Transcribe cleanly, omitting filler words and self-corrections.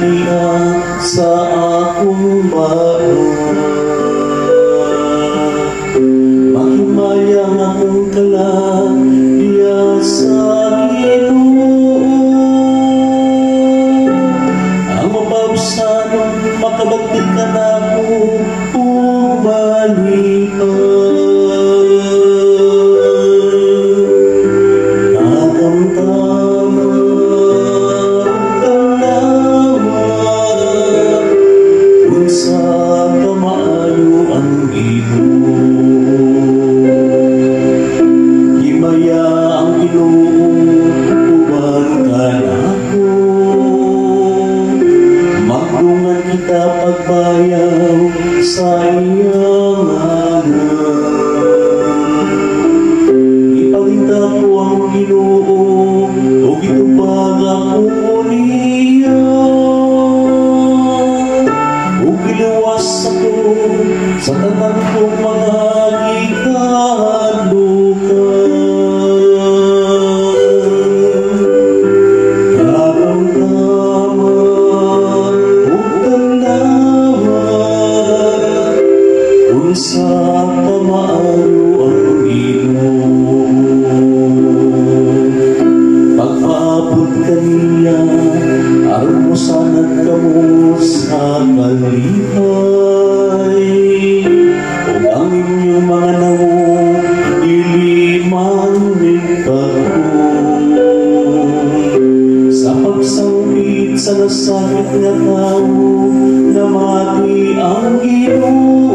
niya sa akong baon. Mahimayang akong kalaya sa Ginoo. Ang mapabsanon makabagtit ka na ako umalipan. Pagbayaw sa iyang anak. Ipakita ko ang Ginoo o gitupag ako niya. O giluwas ako sa tanan kong mga gikadlukan. Sa pamaayo ang Ginoo. Pagpaabot kaniya, aron mo sanad kamo sa kalipay. O ang inyong mga nawo, dili man nagbago. Sa pagsawit sa nasakit nga tao, namati ang Ginoo.